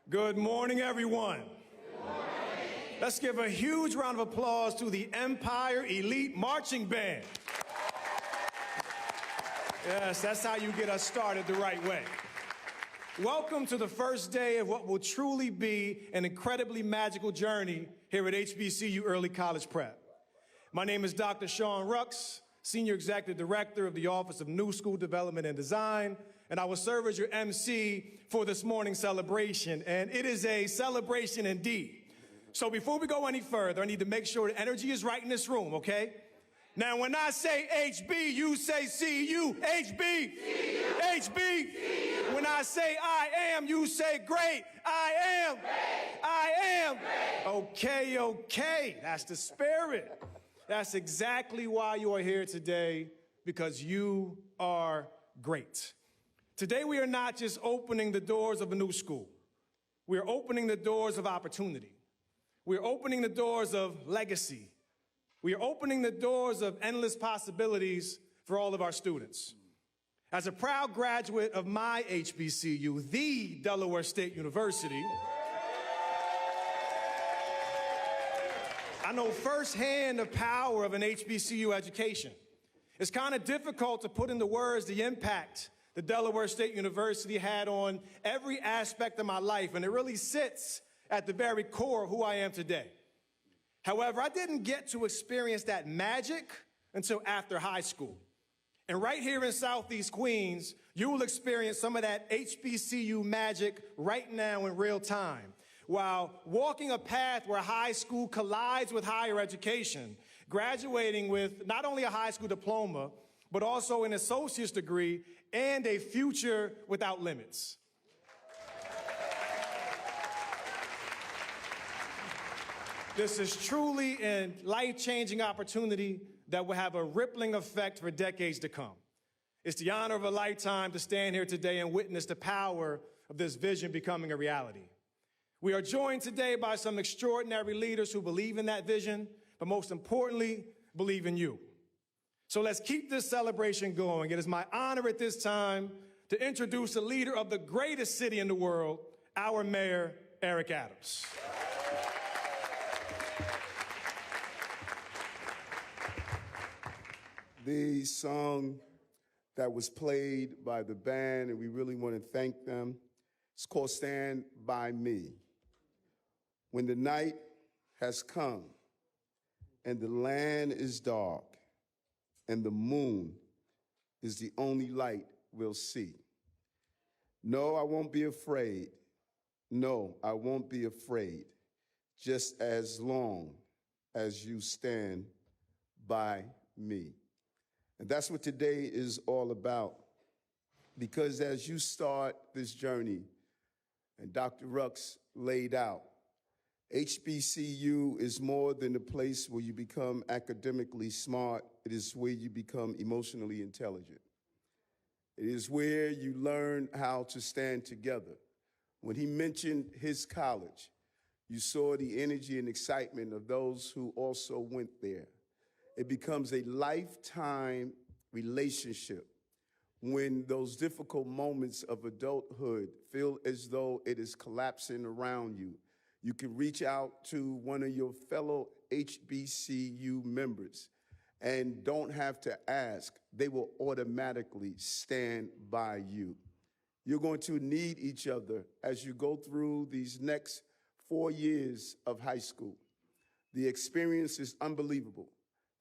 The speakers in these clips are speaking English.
Good morning, everyone. Good morning. Let's give a huge round of applause to the Empire Elite Marching Band. Yes, that's how you get us started the right way. Welcome to the first day of what will truly be an incredibly magical journey here at HBCU Early College Prep. My name is Dr. Sean Rux, Senior Executive Director of the Office of New School Development and Design, and I will serve as your MC for this morning's celebration, and it is a celebration indeed. So before we go any further, I need to make sure the energy is right in this room, okay? Now, when I say HB, you say CU. HB, CU. HB. CU. When I say I am, you say great. I am. Great. I am. Great. Okay. That's the spirit. That's exactly why you are here today, because you are great. Today, we are not just opening the doors of a new school. We are opening the doors of opportunity. We are opening the doors of legacy. We are opening the doors of endless possibilities for all of our students. As a proud graduate of my HBCU, the Delaware State University, I know firsthand the power of an HBCU education. It's kind of difficult to put into words the impact the Delaware State University had on every aspect of my life, and it really sits at the very core of who I am today. However, I didn't get to experience that magic until after high school. And right here in Southeast Queens, you will experience some of that HBCU magic right now in real time, while walking a path where high school collides with higher education, graduating with not only a high school diploma, but also an associate's degree and a future without limits. This is truly a life-changing opportunity that will have a rippling effect for decades to come. It's the honor of a lifetime to stand here today and witness the power of this vision becoming a reality. We are joined today by some extraordinary leaders who believe in that vision, but most importantly, believe in you. So let's keep this celebration going. It is my honor at this time to introduce the leader of the greatest city in the world, our Mayor, Eric Adams. The song that was played by the band, and we really want to thank them, it's called Stand By Me. When the night has come and the land is dark and the moon is the only light we'll see. No, I won't be afraid. No, I won't be afraid, just as long as you stand by me. And that's what today is all about. Because as you start this journey, and Dr. Rux laid out, HBCU is more than a place where you become academically smart. It is where you become emotionally intelligent. It is where you learn how to stand together. When he mentioned his college, you saw the energy and excitement of those who also went there. It becomes a lifetime relationship when those difficult moments of adulthood feel as though it is collapsing around you. You can reach out to one of your fellow HBCU members and don't have to ask. They will automatically stand by you. You're going to need each other as you go through these next 4 years of high school. The experience is unbelievable.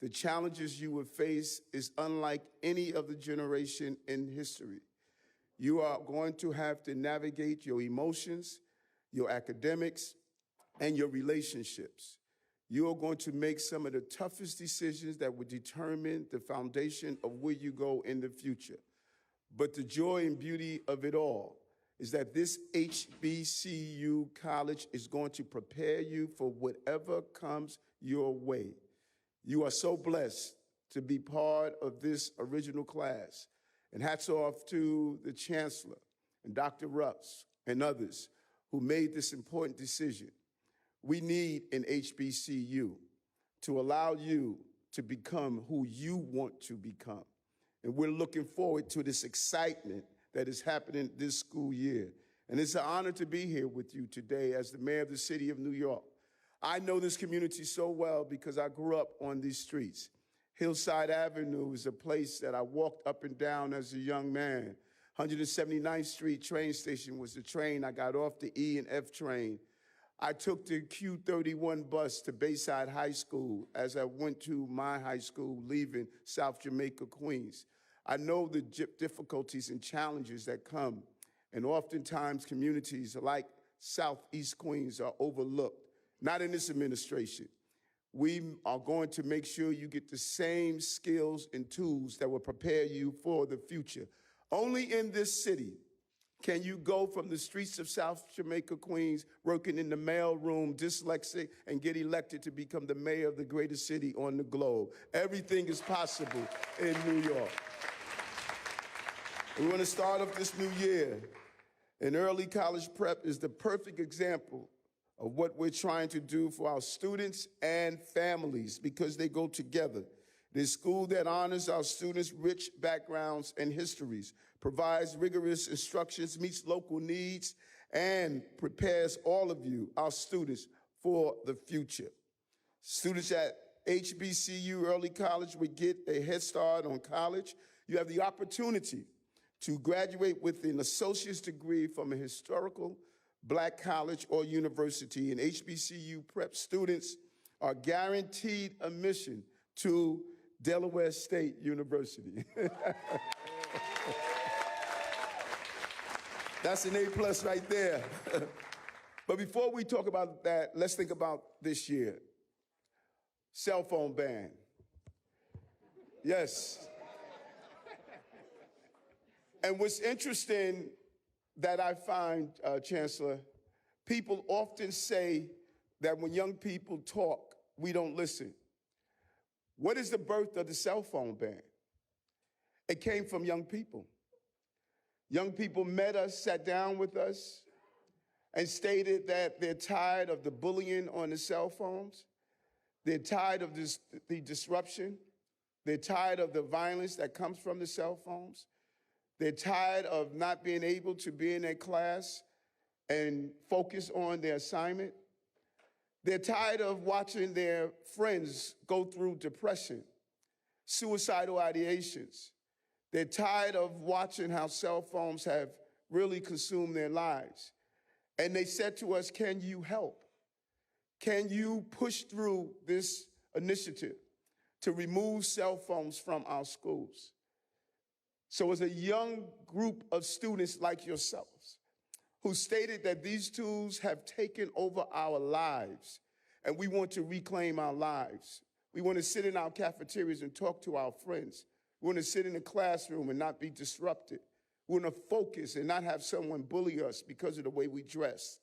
The challenges you will face is unlike any other generation in history. You are going to have to navigate your emotions, your academics, and your relationships. You are going to make some of the toughest decisions that will determine the foundation of where you go in the future. But the joy and beauty of it all is that this HBCU college is going to prepare you for whatever comes your way. You are so blessed to be part of this original class. And hats off to the Chancellor and Dr. Rux and others who made this important decision. We need an HBCU to allow you to become who you want to become. And we're looking forward to this excitement that that is happening this school year. And it's an honor to be here with you today as the mayor of the city of New York. I know this community so well because I grew up on these streets. Hillside Avenue is a place that I walked up and down as a young man. 179th Street train station was the train. I got off the E and F train. I took the Q31 bus to Bayside High School as I went to my high school, leaving South Jamaica, Queens. I know the difficulties and challenges that come, and oftentimes communities like Southeast Queens are overlooked. Not in this administration. We are going to make sure you get the same skills and tools that will prepare you for the future. Only in this city can you go from the streets of South Jamaica, Queens, working in the mail room, dyslexic, and get elected to become the mayor of the greatest city on the globe. Everything is possible in New York. We want to start off this new year. And early college prep is the perfect example of what we're trying to do for our students and families because they go together. It is a school that honors our students' rich backgrounds and histories, provides rigorous instructions, meets local needs, and prepares all of you, our students, for the future. Students at HBCU Early College will get a head start on college. You have the opportunity to graduate with an associate's degree from a historical Black college or university, and HBCU prep students are guaranteed admission to Delaware State University. That's an A+ right there. But before we talk about that, let's think about this year. Cell phone ban. Yes. And what's interesting that I find, Chancellor, people often say that when young people talk, we don't listen. What is the birth of the cell phone ban? It came from young people. Young people met us, sat down with us, and stated that they're tired of the bullying on the cell phones. They're tired of the disruption. They're tired of the violence that comes from the cell phones. They're tired of not being able to be in their class and focus on their assignment. They're tired of watching their friends go through depression, suicidal ideations. They're tired of watching how cell phones have really consumed their lives. And they said to us, can you help? Can you push through this initiative to remove cell phones from our schools? So as a young group of students like yourselves who stated that these tools have taken over our lives and we want to reclaim our lives. We want to sit in our cafeterias and talk to our friends. We want to sit in the classroom and not be disrupted. We want to focus and not have someone bully us because of the way we dress.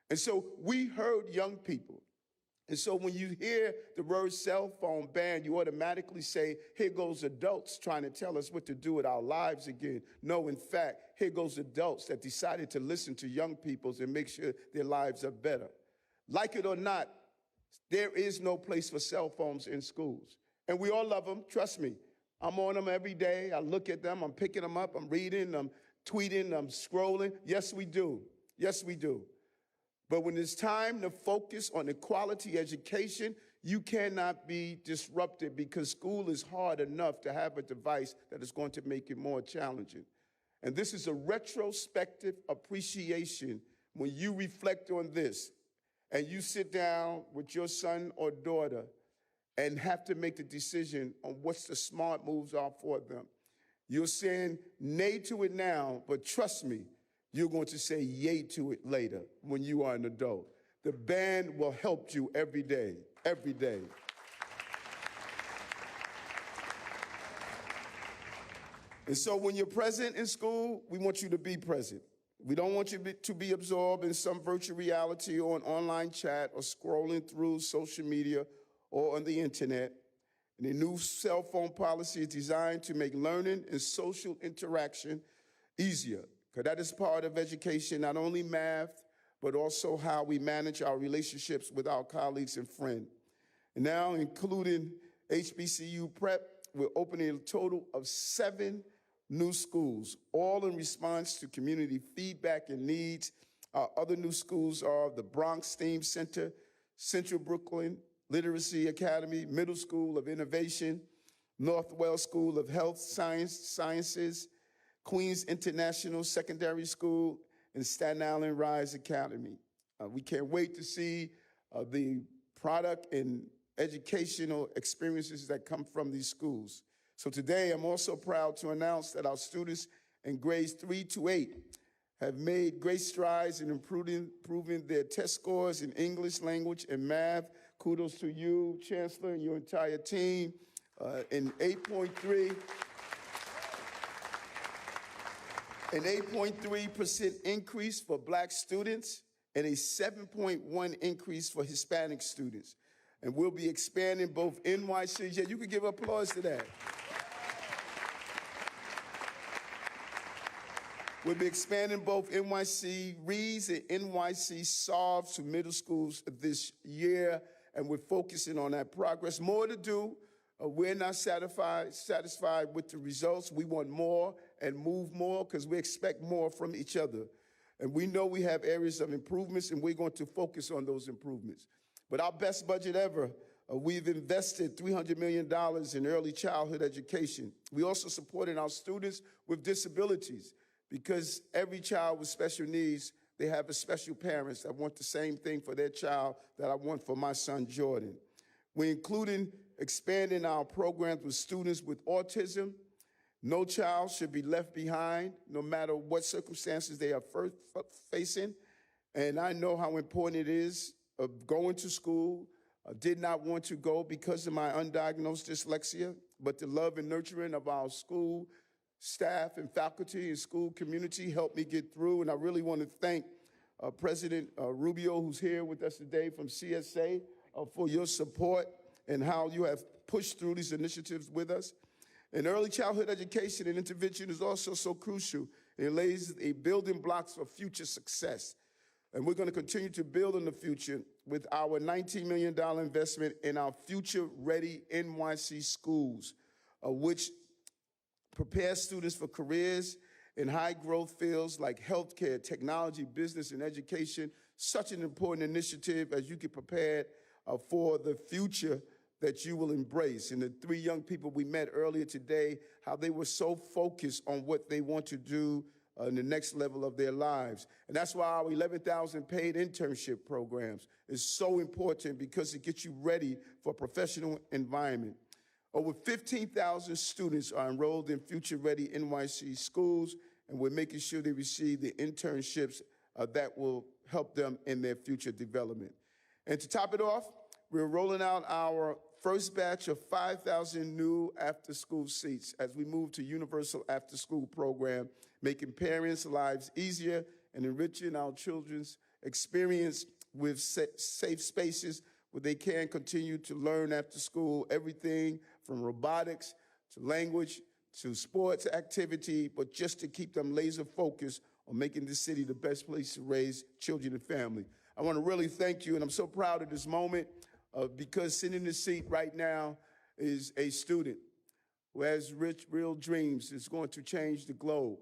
And so we heard young people. And so when you hear the word cell phone ban, you automatically say, here goes adults trying to tell us what to do with our lives again. No, in fact, here goes adults that decided to listen to young people and make sure their lives are better. Like it or not, there is no place for cell phones in schools. And we all love them, trust me. I'm on them every day. I look at them, I'm picking them up, I'm reading, I'm tweeting, I'm scrolling. Yes, we do. Yes, we do. But when it's time to focus on equality education, you cannot be disrupted because school is hard enough to have a device that is going to make it more challenging. And this is a retrospective appreciation when you reflect on this and you sit down with your son or daughter and have to make the decision on what's the smart moves are for them. You're saying nay to it now, but trust me, you're going to say yay to it later when you are an adult. The band will help you every day, every day. And so when you're present in school, we want you to be present. We don't want you to be absorbed in some virtual reality or an online chat or scrolling through social media or on the internet. And the new cell phone policy is designed to make learning and social interaction easier. Because that is part of education, not only math, but also how we manage our relationships with our colleagues and friends. And now, including HBCU prep, we're opening a total of 7 new schools, all in response to community feedback and needs. Our other new schools are the Bronx STEAM Center, Central Brooklyn Literacy Academy, Middle School of Innovation, Northwell School of Health Sciences, Queens International Secondary School, and Staten Island Rise Academy. We can't wait to see the product and educational experiences that come from these schools. So today, I'm also proud to announce that our students in grades 3 to 8 have made great strides in improving their test scores in English language and math. Kudos to you, Chancellor, and your entire team. An 8.3% increase for Black students and a 7.1 increase for Hispanic students. And we'll be expanding both NYC, yeah, you can give applause to that. We'll be expanding both NYC Reads and NYC Solves to middle schools this year, and we're focusing on that progress. More to do. We're not satisfied with the results. We want more and move more because we expect more from each other. And we know we have areas of improvements, and we're going to focus on those improvements. But our best budget ever, we've invested $300 million in early childhood education. We also supported our students with disabilities, because every child with special needs, they have a special parents that want the same thing for their child that I want for my son, Jordan. We're including expanding our programs with students with autism. No child should be left behind, no matter what circumstances they are facing. And I know how important it is of going to school. I did not want to go because of my undiagnosed dyslexia, but the love and nurturing of our school staff and faculty and school community helped me get through. And I really want to thank President Rubio, who's here with us today from CSA, for your support and how you have pushed through these initiatives with us. And early childhood education and intervention is also so crucial. It lays a building blocks for future success. And we're going to continue to build on the future with our $19 million investment in our Future Ready NYC schools, which prepare students for careers in high-growth fields like healthcare, technology, business, and education. Such an important initiative as you get prepared for the future that you will embrace. And the 3 young people we met earlier today, how they were so focused on what they want to do in the next level of their lives. And that's why our 11,000 paid internship programs is so important, because it gets you ready for a professional environment. Over 15,000 students are enrolled in Future Ready NYC schools, and we're making sure they receive the internships that will help them in their future development. And to top it off, we're rolling out our first batch of 5,000 new after-school seats as we move to universal after-school program, making parents' lives easier and enriching our children's experience with safe spaces where they can continue to learn after school, everything from robotics to language to sports activity, but just to keep them laser focused on making this city the best place to raise children and family. I want to really thank you, and I'm so proud of this moment because sitting in the seat right now is a student who has rich, real dreams that's going to change the globe.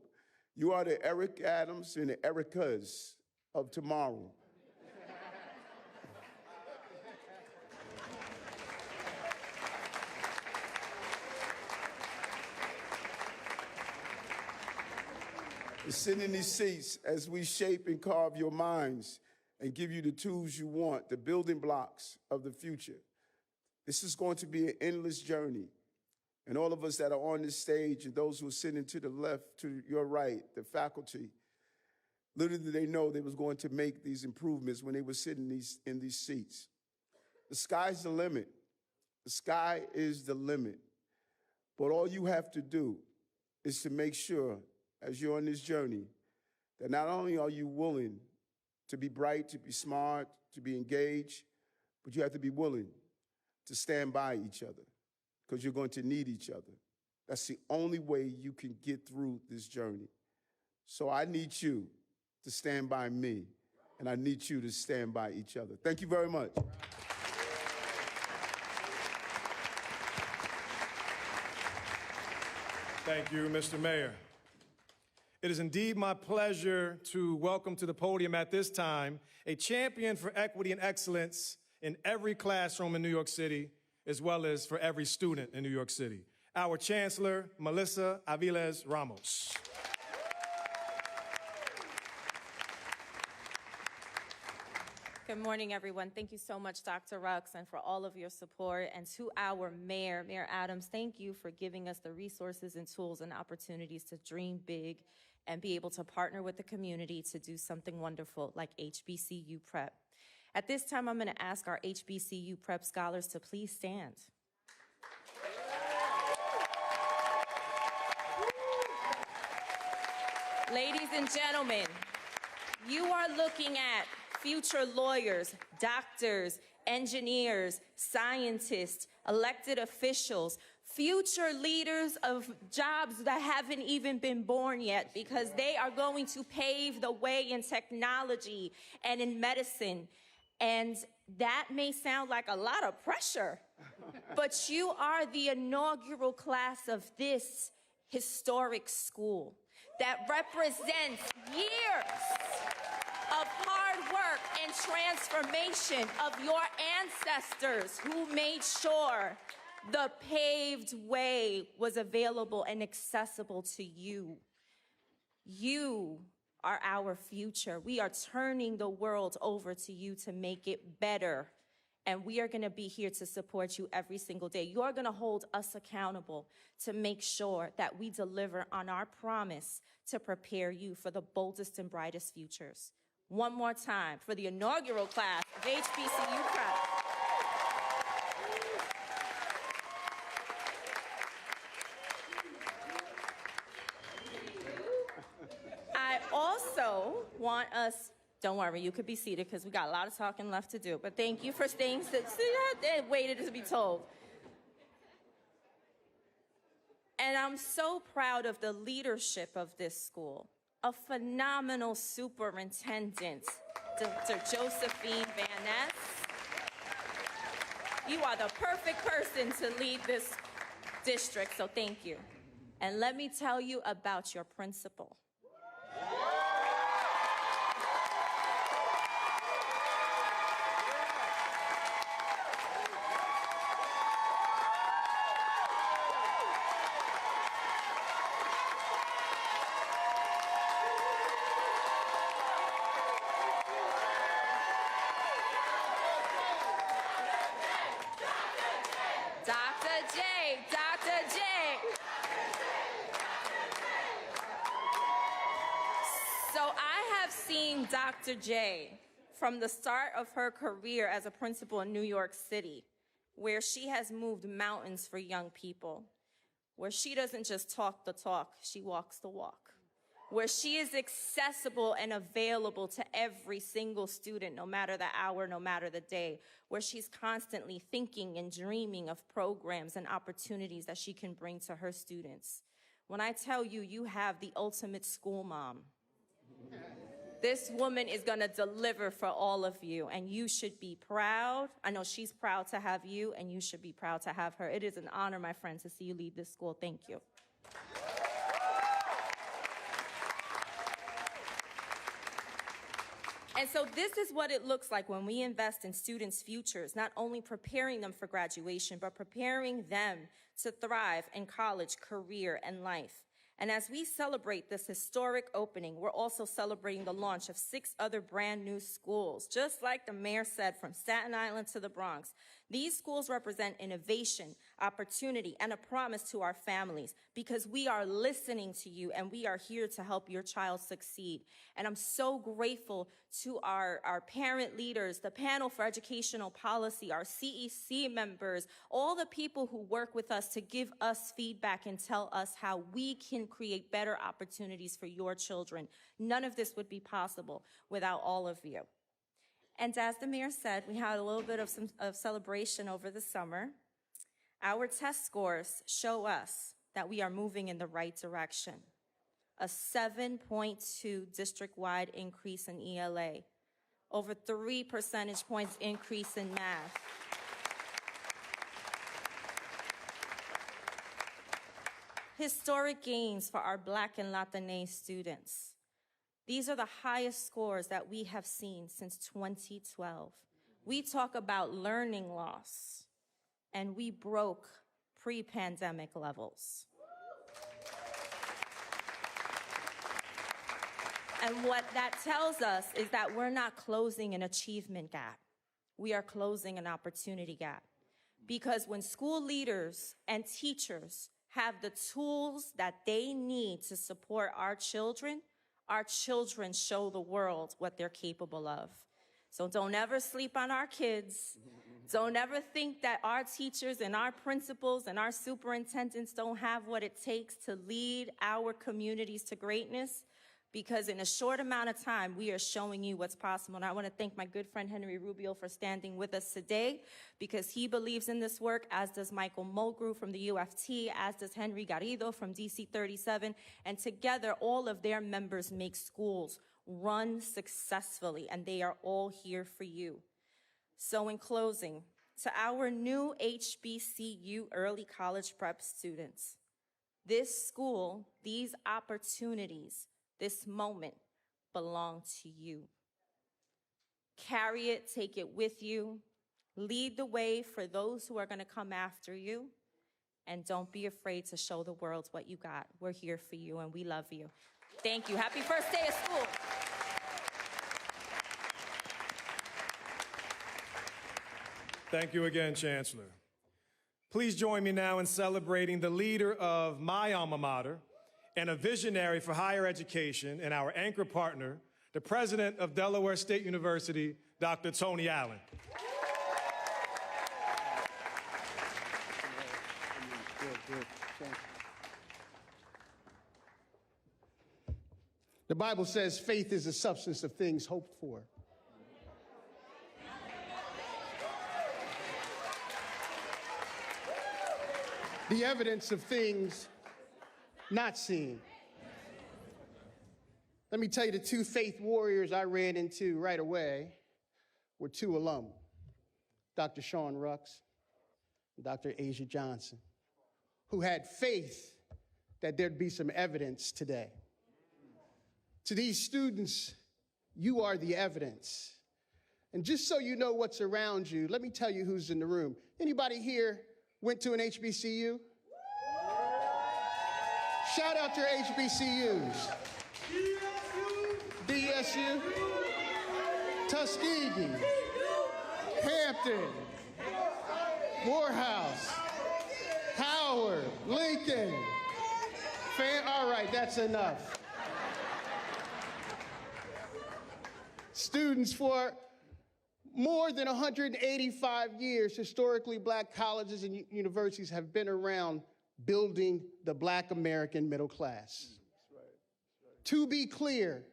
You are the Eric Adams and the Ericas of tomorrow. Sitting in these seats as we shape and carve your minds and give you the tools you want, the building blocks of the future. This is going to be an endless journey. And all of us that are on this stage and those who are sitting to the left, to your right, the faculty, little did they know they was going to make these improvements when they were sitting in these seats. The sky's the limit. The sky is the limit. But all you have to do is to make sure, as you're on this journey, that not only are you willing to be bright, to be smart, to be engaged, but you have to be willing to stand by each other, because you're going to need each other. That's the only way you can get through this journey. So I need you to stand by me, and I need you to stand by each other. Thank you very much. Thank you, Mr. Mayor. It is indeed my pleasure to welcome to the podium at this time a champion for equity and excellence in every classroom in New York City, as well as for every student in New York City, our Chancellor, Melissa Aviles-Ramos. Good morning, everyone. Thank you so much, Dr. Rux, and for all of your support. And to our mayor, Mayor Adams, thank you for giving us the resources and tools and opportunities to dream big and be able to partner with the community to do something wonderful like HBCU Prep. At this time, I'm going to ask our HBCU Prep scholars to please stand. Ladies and gentlemen, you are looking at future lawyers, doctors, engineers, scientists, elected officials, future leaders of jobs that haven't even been born yet, because they are going to pave the way in technology and in medicine. And that may sound like a lot of pressure, but you are the inaugural class of this historic school that represents years of hard work and transformation of your ancestors who made sure the paved way was available and accessible to you. You are our future. We are turning the world over to you to make it better. And we are going to be here to support you every single day. You are going to hold us accountable to make sure that we deliver on our promise to prepare you for the boldest and brightest futures. One more time for the inaugural class of HBCU Prep. I also want us, don't worry, you could be seated because we got a lot of talking left to do, but thank you for staying, and waited to be told. And I'm so proud of the leadership of this school. A phenomenal superintendent, Dr. Josephine Van Ness. You are the perfect person to lead this district, so thank you. And let me tell you about your principal. Dr. J. So I have seen Dr. J from the start of her career as a principal in New York City, where she has moved mountains for young people, where she doesn't just talk the talk, she walks the walk, where she is accessible and available to every single student, no matter the hour, no matter the day, where she's constantly thinking and dreaming of programs and opportunities that she can bring to her students. When I tell you, you have the ultimate school mom. This woman is gonna deliver for all of you, and you should be proud. I know she's proud to have you, and you should be proud to have her. It is an honor, my friend, to see you lead this school. Thank you. And so this is what it looks like when we invest in students' futures, not only preparing them for graduation, but preparing them to thrive in college, career, and life. And as we celebrate this historic opening, we're also celebrating the launch of 6 other brand new schools. Just like the mayor said, from Staten Island to the Bronx, these schools represent innovation, opportunity, and a promise to our families, because we are listening to you and we are here to help your child succeed. And I'm so grateful to our parent leaders, the panel for educational policy, our CEC members, all the people who work with us to give us feedback and tell us how we can create better opportunities for your children. None of this would be possible without all of you. And as the mayor said, we had a little bit of celebration over the summer. Our test scores show us that we are moving in the right direction. A 7.2 district-wide increase in ELA, over 3 percentage points increase in math. Historic gains for our Black and Latinx students. These are the highest scores that we have seen since 2012. We talk about learning loss, and we broke pre-pandemic levels. And what that tells us is that we're not closing an achievement gap. We are closing an opportunity gap. Because when school leaders and teachers have the tools that they need to support our children show the world what they're capable of. So don't ever sleep on our kids. Don't ever think that our teachers and our principals and our superintendents don't have what it takes to lead our communities to greatness, because in a short amount of time, we are showing you what's possible. And I want to thank my good friend Henry Rubio for standing with us today, because he believes in this work, as does Michael Mulgrew from the UFT, as does Henry Garrido from DC 37. And together, all of their members make schools run successfully, and they are all here for you. So in closing, to our new HBCU early college prep students, this school, these opportunities, this moment belong to you. Carry it, take it with you. Lead the way for those who are going to come after you. And don't be afraid to show the world what you got. We're here for you, and we love you. Thank you. Happy first day of school. Thank you again, Chancellor. Please join me now in celebrating the leader of my alma mater and a visionary for higher education and our anchor partner, the president of Delaware State University, Dr. Tony Allen. The Bible says faith is the substance of things hoped for. The evidence of things not seen. Let me tell you, the two faith warriors I ran into right away were two alum, Dr. Sean Rux and Dr. Asia Johnson, who had faith that there'd be some evidence today. To these students, you are the evidence. And just so you know what's around you, let me tell you who's in the room. Anybody here went to an HBCU? Shout out to your HBCUs. DSU, Tuskegee, Hampton, Morehouse, Howard, Lincoln. All right, that's enough. Students, for more than 185 years, historically Black colleges and universities have been around building the Black American middle class. To be clear,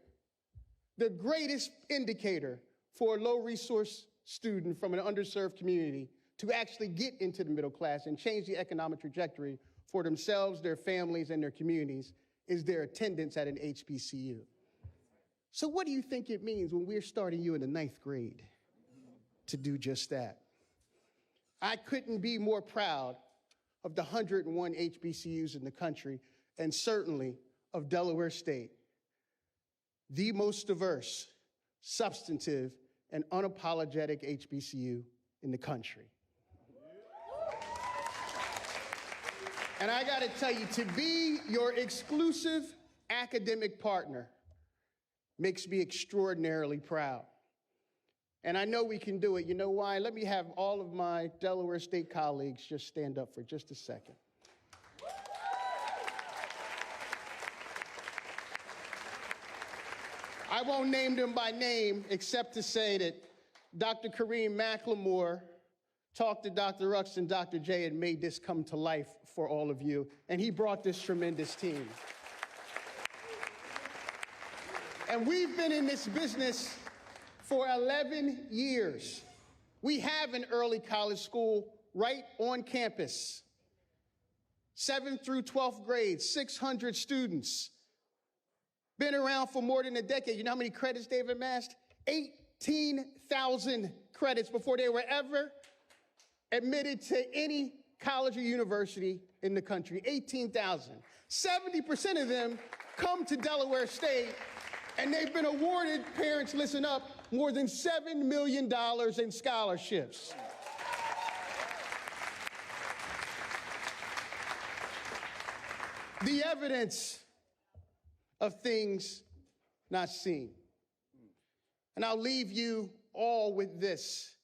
the greatest indicator for a low-resource student from an underserved community to actually get into the middle class and change the economic trajectory for themselves, their families, and their communities is their attendance at an HBCU. So what do you think it means when we're starting you in the 9th grade to do just that? I couldn't be more proud of the 101 HBCUs in the country, and certainly of Delaware State, the most diverse, substantive, and unapologetic HBCU in the country. And I gotta tell you, to be your exclusive academic partner makes me extraordinarily proud. And I know we can do it. You know why? Let me have all of my Delaware State colleagues just stand up for just a second. I won't name them by name, except to say that Dr. Kareem McLemore talked to Dr. Rux and Dr. J and made this come to life for all of you. And he brought this tremendous team. And we've been in this business for 11 years. We have an early college school right on campus. 7th through 12th grade, 600 students. Been around for more than a decade. You know how many credits they've amassed? 18,000 credits before they were ever admitted to any college or university in the country, 18,000. 70% of them come to Delaware State, and they've been awarded, parents listen up, more than $7 million in scholarships. The evidence of things not seen. And I'll leave you all with this.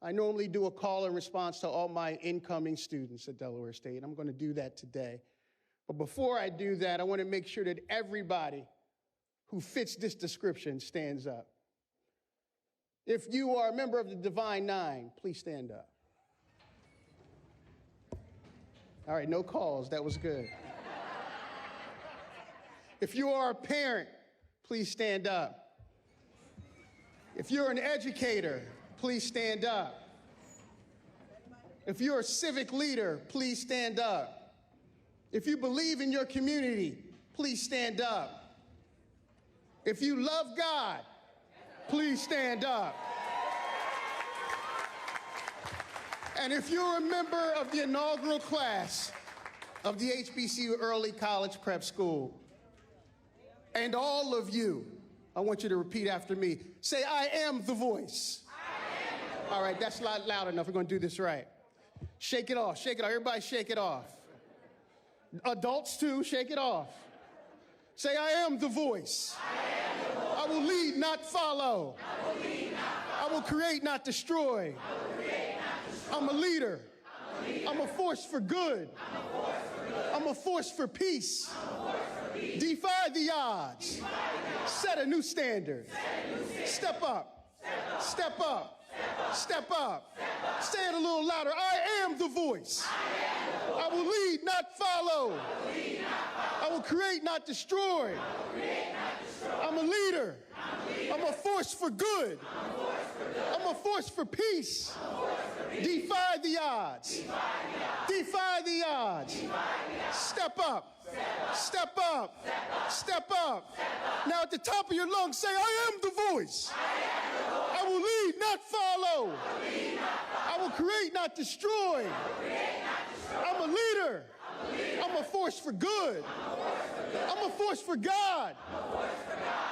I normally do a call and response to all my incoming students at Delaware State, and I'm going to do that today. But before I do that, I want to make sure that everybody who fits this description stands up. If you are a member of the Divine Nine, please stand up. All right, no calls. That was good. If you are a parent, please stand up. If you're an educator, please stand up. If you're a civic leader, please stand up. If you believe in your community, please stand up. If you love God, please stand up. And if you're a member of the inaugural class of the HBCU Early College Prep School, and all of you, I want you to repeat after me. Say, I am the voice. I am the voice. All right, that's not loud enough. We're going to do this right. Shake it off. Shake it off. Everybody shake it off. Adults, too, shake it off. Say, I am the voice. I am the voice. I will lead, not follow. I will lead, not follow. I will create, not destroy. I will create, not destroy. I'm a leader. I'm a force for good. I'm a force for peace. Defy the odds. Set a new standard. Step up. Step up. Step up. Say it a little louder. I am the voice. I will lead, not follow. I will create, not destroy. I'm a leader. I'm a force for good. I'm a force for peace. Defy the odds. Defy the odds. Step up. Step up. Step up. Now at the top of your lungs, say, I am the voice. I will lead, not follow. I will create, not destroy. I'm a leader. I'm a force for good. I'm a force for God.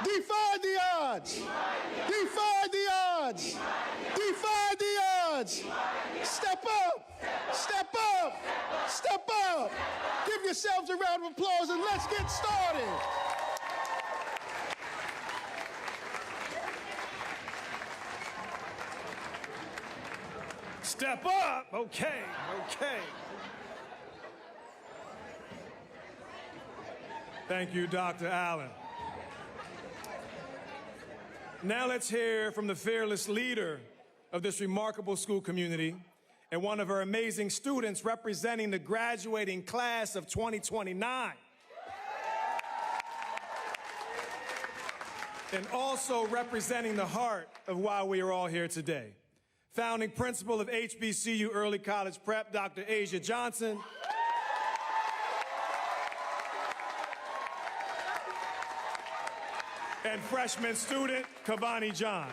Defy the odds. Defy the odds. Defy the odds. Step up. Step up. Step up. Give yourselves a round of applause and let's get started. Step up. Okay. Okay. Thank you, Dr. Allen. Now let's hear from the fearless leader of this remarkable school community and one of our amazing students representing the graduating class of 2029. And also representing the heart of why we are all here today. Founding principal of HBCU Early College Prep, Dr. Asia Johnson. And freshman student, Kavani John.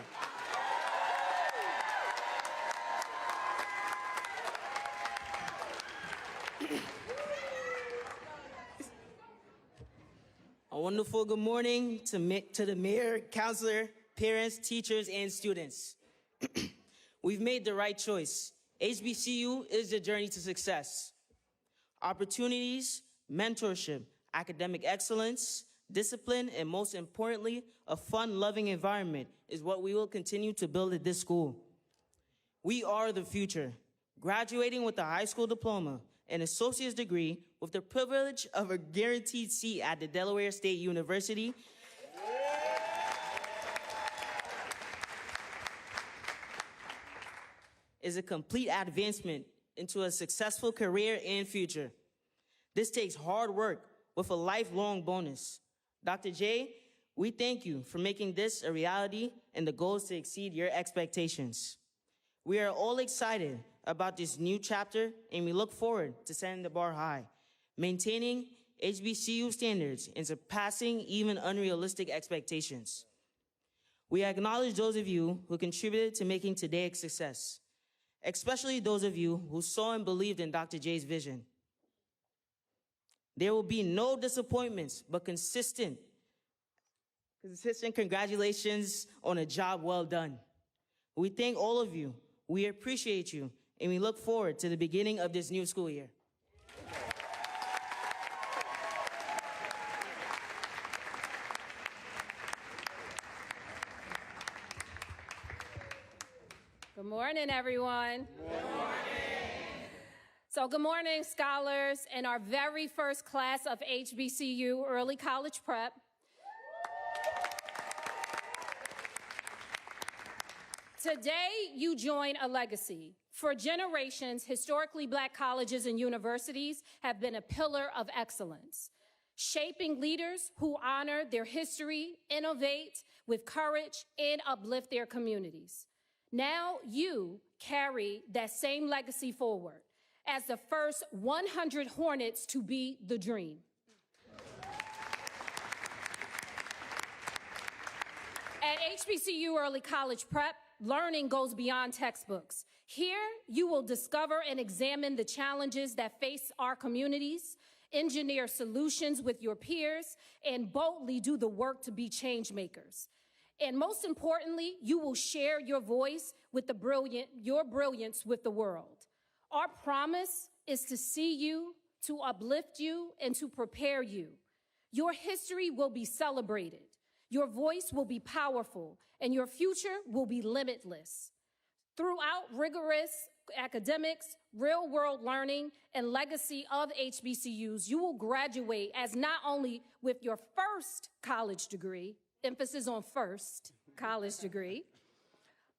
A wonderful good morning to the mayor, counselor, parents, teachers, and students. We've made the right choice. HBCU is the journey to success. Opportunities, mentorship, academic excellence, discipline, and most importantly, a fun-loving environment is what we will continue to build at this school. We are the future, graduating with a high school diploma, an associate's degree, with the privilege of a guaranteed seat at the Delaware State University. Is a complete advancement into a successful career and future. This takes hard work with a lifelong bonus. Dr. J, we thank you for making this a reality and the goal is to exceed your expectations. We are all excited about this new chapter and we look forward to setting the bar high, maintaining HBCU standards and surpassing even unrealistic expectations. We acknowledge those of you who contributed to making today a success. especially those of you who saw and believed in Dr. J's vision. There will be no disappointments, but consistent congratulations on a job well done. We thank all of you. We appreciate you, and we look forward to the beginning of this new school year. Good morning, everyone. Good morning. So good morning, scholars, and our very first class of HBCU Early College Prep. Today, you join a legacy. For generations, historically Black colleges and universities have been a pillar of excellence, shaping leaders who honor their history, innovate with courage, and uplift their communities. Now you carry that same legacy forward as the first 100 Hornets to be the dream. At HBCU Early College Prep, learning goes beyond textbooks. Here, you will discover and examine the challenges that face our communities, engineer solutions with your peers, and boldly do the work to be change makers. And most importantly, you will share your voice with your brilliance with the world. Our promise is to see you, to uplift you, and to prepare you. Your history will be celebrated. Your voice will be powerful, and your future will be limitless. Throughout rigorous academics, real-world learning, and legacy of HBCUs, you will graduate as not only with your first college degree, emphasis on first college degree,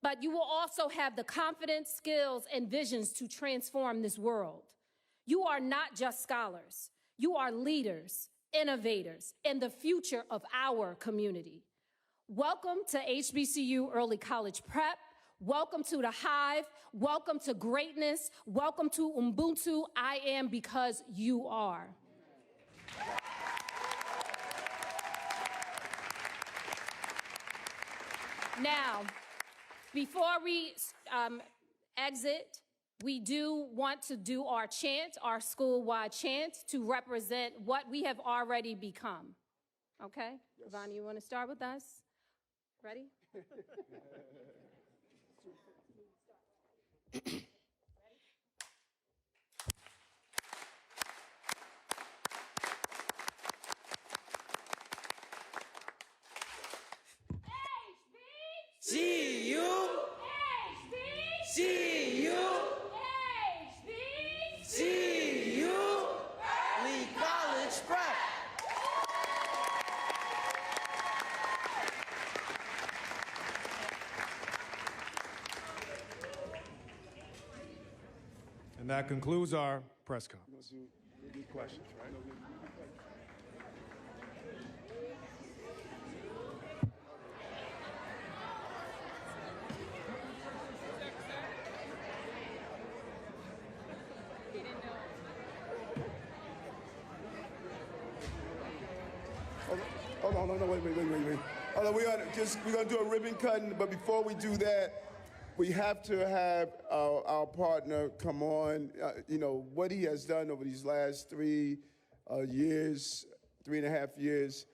but you will also have the confidence, skills, and visions to transform this world. You are not just scholars. You are leaders, innovators, and the future of our community. Welcome to HBCU Early College Prep. Welcome to the Hive. Welcome to greatness. Welcome to Ubuntu. I am because you are. Now, before we exit, we do want to do our chant, our school-wide chant, to represent what we have already become. Okay? Yes. Ivana, you want to start with us? Ready? See you. See you. See you. Early College Prep. And that concludes our press conference. We'll do questions, right? Hold on, no, wait. Hold on, we're gonna do a ribbon cutting, but before we do that, we have to have our partner come on. What he has done over these last 3 years, 3.5 years,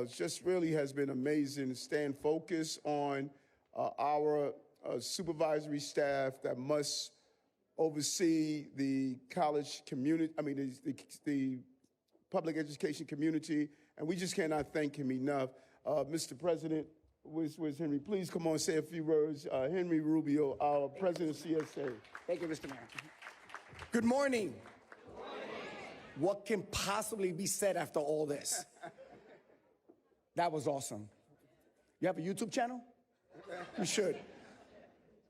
just really has been amazing. Staying focused on our supervisory staff that must oversee the college community, the public education community, and we just cannot thank him enough. Mr. President, where's Henry? Please come on, say a few words. Henry Rubio, our president of CSA. Thank you, Mr. Mayor. Good morning. Good morning. What can possibly be said after all this? That was awesome. You have a YouTube channel? You should.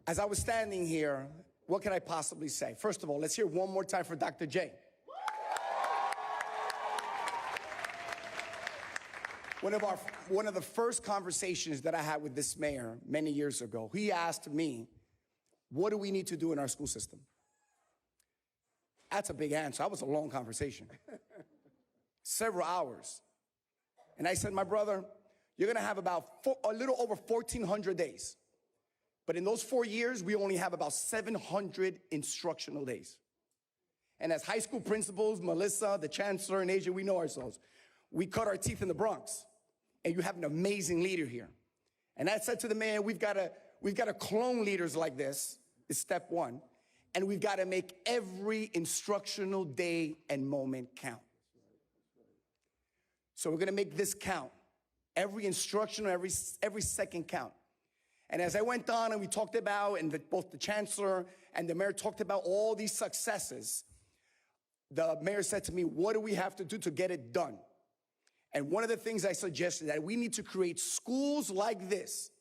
As I was standing here, what can I possibly say? First of all, let's hear one more time for Dr. J. One of the first conversations that I had with this mayor many years ago, he asked me, what do we need to do in our school system? That's a big answer. That was a long conversation. Several hours. And I said, my brother, you're going to have about a little over 1,400 days. But in those 4 years, we only have about 700 instructional days. And as high school principals, Melissa, the Chancellor, and Asia, we know ourselves. We cut our teeth in the Bronx. And you have an amazing leader here. And I said to the mayor, we've got to clone leaders like this, is step one. And we've got to make every instructional day and moment count. So we're going to make this count. Every instructional, every second count. And as I went on and we talked about, and both the Chancellor and the mayor talked about all these successes, the mayor said to me, what do we have to do to get it done? And one of the things I suggested that we need to create schools like this,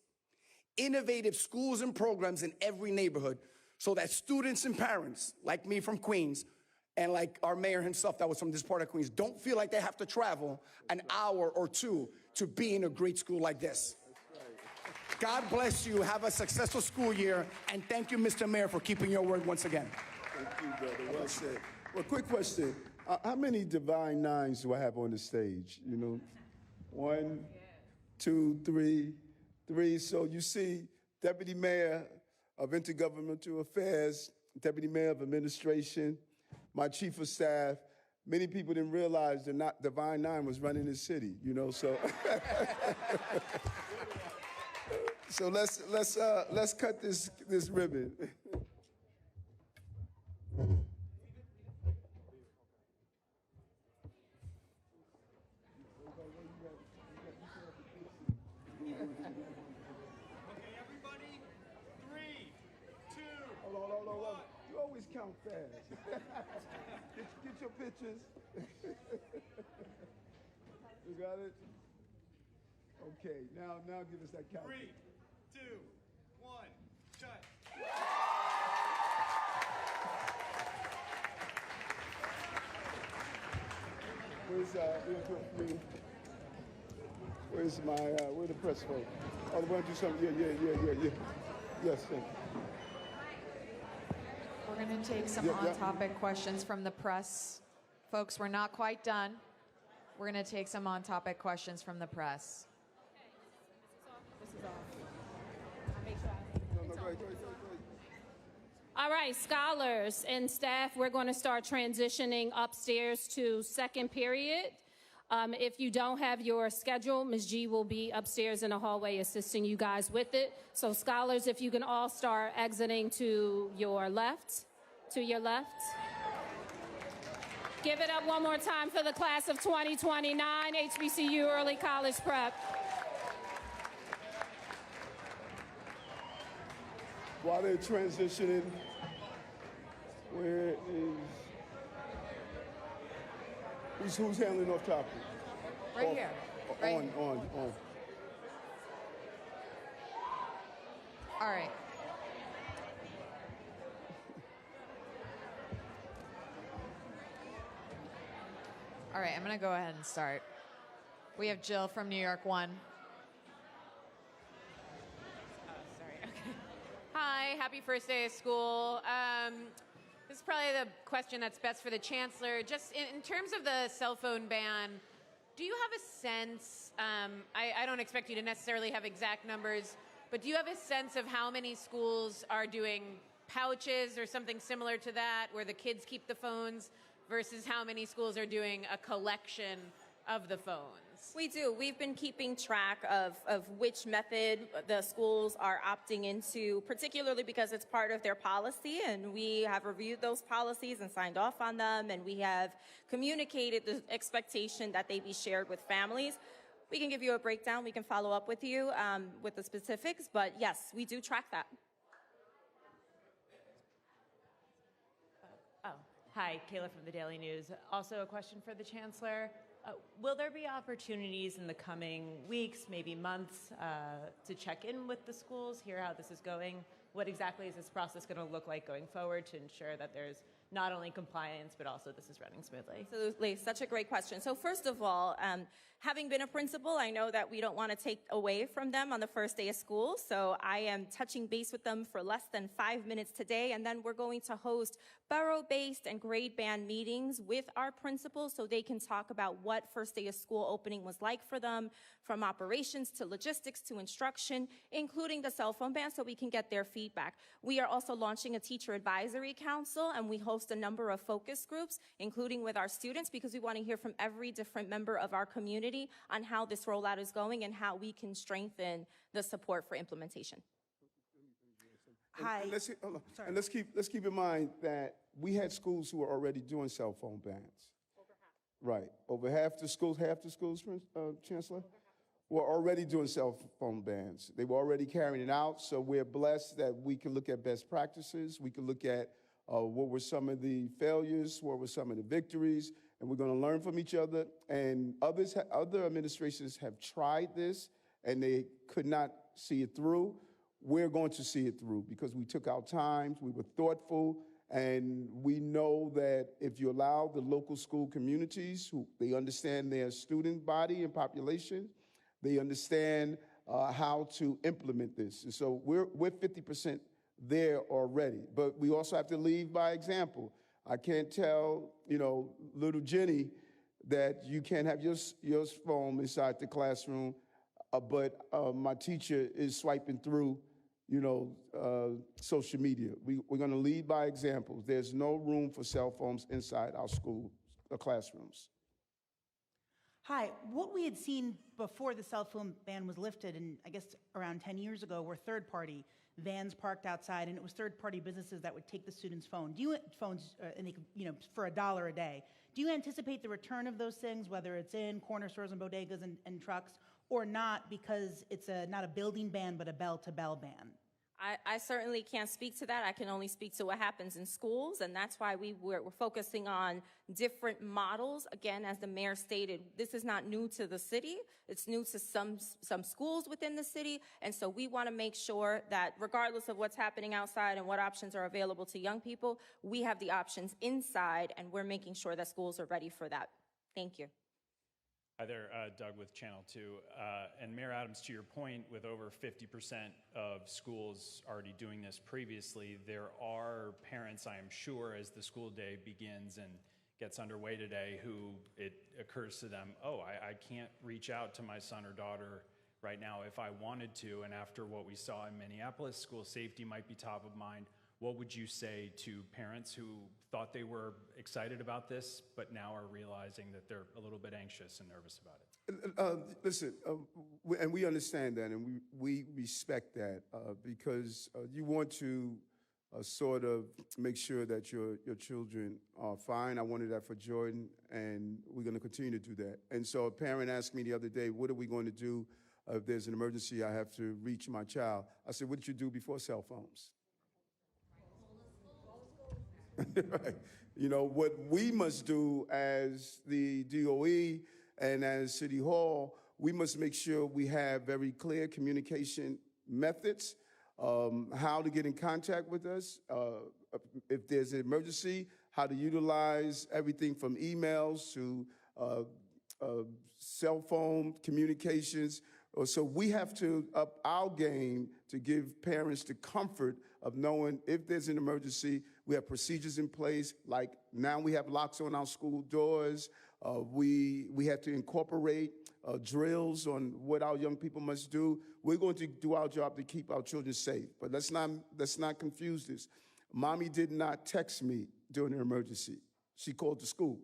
innovative schools and programs in every neighborhood, so that students and parents, like me from Queens, and like our mayor himself that was from this part of Queens, don't feel like they have to travel an hour or two to be in a great school like this. God bless you. Have a successful school year. And thank you, Mr. Mayor, for keeping your word once again. Thank you, brother. Well said. Well, quick question. How many Divine Nines do I have on the stage? You know, 1, 2, 3. So you see, Deputy Mayor of Intergovernmental Affairs, Deputy Mayor of Administration, my Chief of Staff. Many people didn't realize that Divine Nine was running the city, you know, so. So let's cut this ribbon. Hold on. You always count fast. Get your pictures. You got it? Okay, now give us that count. 3, 2, 1, shut. Where's the press folks? Oh, they want to do something? Yeah. Yes, thank you. We're going to take some on-topic questions from the press. Folks, we're not quite done. We're going to take some on-topic questions from the press. This is off. I'll make sure Go ahead. All right, scholars and staff, we're going to start transitioning upstairs to second period. If you don't have your schedule, Ms. G will be upstairs in the hallway assisting you guys with it. So scholars, if you can all start exiting to your left. Give it up one more time for the class of 2029, HBCU Early College Prep. While they're transitioning, where is who's handling off topic? Right here. Right. On. All right. All right, I'm going to go ahead and start. We have Jill from New York 1. Hi, happy first day of school. This is probably the question that's best for the Chancellor. Just in terms of the cell phone ban, do you have a sense, I don't expect you to necessarily have exact numbers, but do you have a sense of how many schools are doing pouches or something similar to that, where the kids keep the phones, versus how many schools are doing a collection of the phones? We do. We've been keeping track of which method the schools are opting into, particularly because it's part of their policy, and we have reviewed those policies and signed off on them, and we have communicated the expectation that they be shared with families. We can give you a breakdown. We can follow up with you with the specifics, but yes, we do track that. Hi, Kayla from the Daily News. Also a question for the Chancellor. Will there be opportunities in the coming weeks, maybe months, to check in with the schools, hear how this is going, what exactly is this process going to look like going forward to ensure that there's not only compliance, but also this is running smoothly? Absolutely, such a great question. So first of all, having been a principal, I know that we don't want to take away from them on the first day of school. So I am touching base with them for less than 5 minutes today. And then we're going to host borough-based and grade band meetings with our principals so they can talk about what first day of school opening was like for them, from operations to logistics to instruction, including the cell phone ban, so we can get their feedback. We are also launching a teacher advisory council, and we host a number of focus groups, including with our students, because we want to hear from every different member of our community on how this rollout is going and how we can strengthen the support for implementation. Hi. And let's keep in mind that we had schools who were already doing cell phone bans. Right. Over half the schools, Chancellor, were already doing cell phone bans. They were already carrying it out. So we're blessed that we can look at best practices. We can look at what were some of the failures, what were some of the victories, and we're going to learn from each other. And other administrations have tried this, and they could not see it through. We're going to see it through because we took our time, we were thoughtful, and we know that if you allow the local school communities, who they understand their student body and population, they understand how to implement this. And so we're 50% there already, but we also have to lead by example. I can't tell, little Jenny that you can't have your phone inside the classroom, but my teacher is swiping through, social media. We're going to lead by examples. There's no room for cell phones inside our school classrooms. Hi. What we had seen before the cell phone ban was lifted, and I guess around 10 years ago, were third-party vans parked outside, and it was third-party businesses that would take the students' and they could, for $1 a day. Do you anticipate the return of those things, whether it's in corner stores and bodegas and trucks, or not, because it's not a building ban but a bell-to-bell ban? I certainly can't speak to that. I can only speak to what happens in schools, and that's why we're focusing on different models. Again, as the mayor stated, this is not new to the city. It's new to some schools within the city, and so we want to make sure that regardless of what's happening outside and what options are available to young people, we have the options inside, and we're making sure that schools are ready for that. Thank you. Hi there, Doug with Channel 2. And Mayor Adams, to your point, with over 50% of schools already doing this previously, there are parents, I am sure, as the school day begins and gets underway today, who it occurs to them, I can't reach out to my son or daughter right now if I wanted to. And after what we saw in Minneapolis, school safety might be top of mind. What would you say to parents who thought they were excited about this, but now are realizing that they're a little bit anxious and nervous about it? Listen, and we understand that, and we respect that because you want to sort of make sure that your children are fine. I wanted that for Jordan, and we're going to continue to do that. And so a parent asked me the other day, what are we going to do if there's an emergency, I have to reach my child? I said, what did you do before cell phones? Right. What we must do as the DOE and as City Hall, we must make sure we have very clear communication methods, how to get in contact with us, if there's an emergency, how to utilize everything from emails to cell phone communications. So we have to up our game to give parents the comfort of knowing if there's an emergency, we have procedures in place. Like now we have locks on our school doors. We have to incorporate drills on what our young people must do. We're going to do our job to keep our children safe. But let's not confuse this. Mommy did not text me during an emergency. She called the school.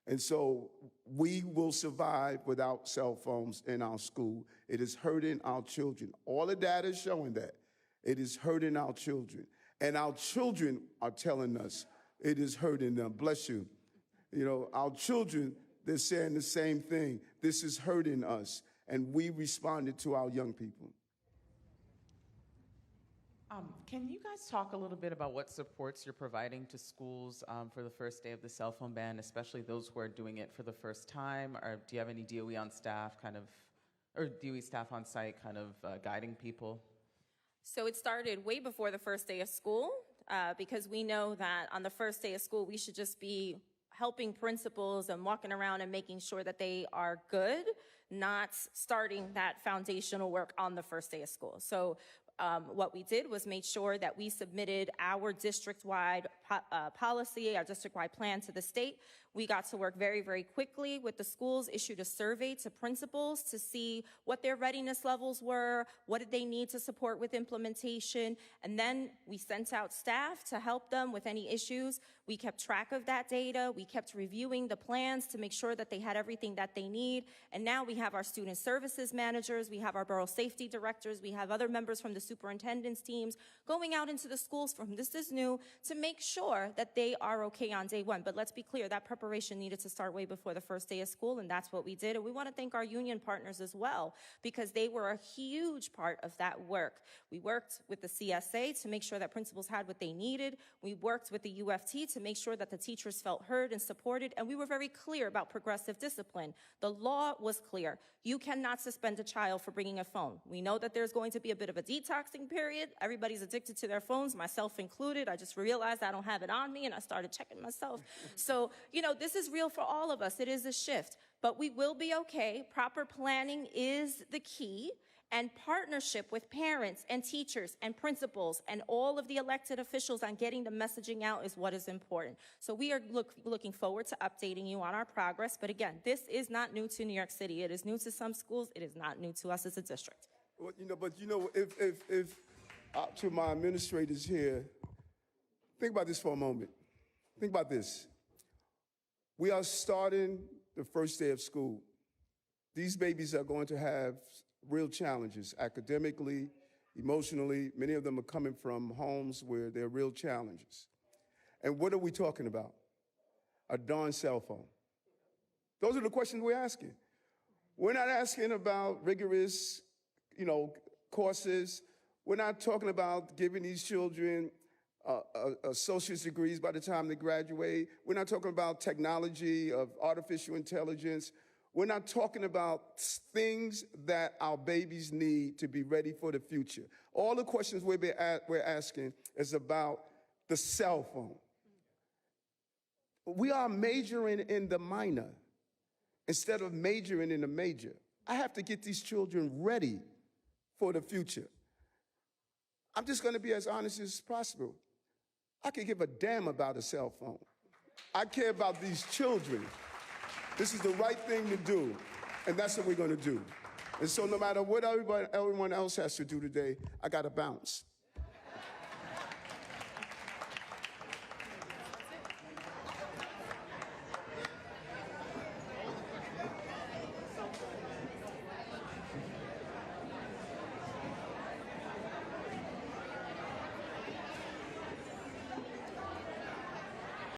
And so we will survive without cell phones in our school. It is hurting our children. All the data is showing that. It is hurting our children. And our children are telling us it is hurting them. Bless you. Our children, they're saying the same thing. This is hurting us. And we responded to our young people. Can you guys talk a little bit about what supports you're providing to schools for the first day of the cell phone ban, especially those who are doing it for the first time? Or do you have any DOE on staff or DOE staff on site guiding people? So it started way before the first day of school, because we know that on the first day of school, we should just be helping principals and walking around and making sure that they are good, not starting that foundational work on the first day of school. So what we did was made sure that we submitted our district-wide policy, our district-wide plan to the state. We got to work very, very quickly with the schools, issued a survey to principals to see what their readiness levels were, what did they need to support with implementation, and then we sent out staff to help them with any issues. We kept track of that data. We kept reviewing the plans to make sure that they had everything that they need, and now we have our student services managers, we have our borough safety directors, we have other members from the superintendent's teams going out into the schools from this is new to make sure that they are okay on day one. But let's be clear, that preparation needed to start way before the first day of school, and that's what we did. And we want to thank our union partners as well, because they were a huge part of that work. We worked with the CSA to make sure that principals had what they needed. We worked with the UFT to make sure that the teachers felt heard and supported, and we were very clear about progressive discipline. The law was clear. You cannot suspend a child for bringing a phone. We know that there's going to be a bit of a detoxing period. Everybody's addicted to their phones, myself included. I just realized I don't have it on me, and I started checking myself. So, you know, this is real for all of us. It is a shift, but we will be okay. Proper planning is the key, and partnership with parents and teachers and principals and all of the elected officials on getting the messaging out is what is important. So we are looking forward to updating you on our progress. But again, this is not new to New York City. It is new to some schools. It is not new to us as a district. Well, if to my administrators here, think about this for a moment. Think about this. We are starting the first day of school. These babies are going to have real challenges academically, emotionally. Many of them are coming from homes where there are real challenges. And what are we talking about? A darn cell phone. Those are the questions we're asking. We're not asking about rigorous, courses. We're not talking about giving these children associate's degrees by the time they graduate. We're not talking about technology of artificial intelligence. We're not talking about things that our babies need to be ready for the future. All the questions we're asking is about the cell phone. We are majoring in the minor instead of majoring in the major. I have to get these children ready for the future. I'm just going to be as honest as possible. I could give a damn about a cell phone. I care about these children. This is the right thing to do, and that's what we're going to do. And so no matter what everyone else has to do today, I got to bounce.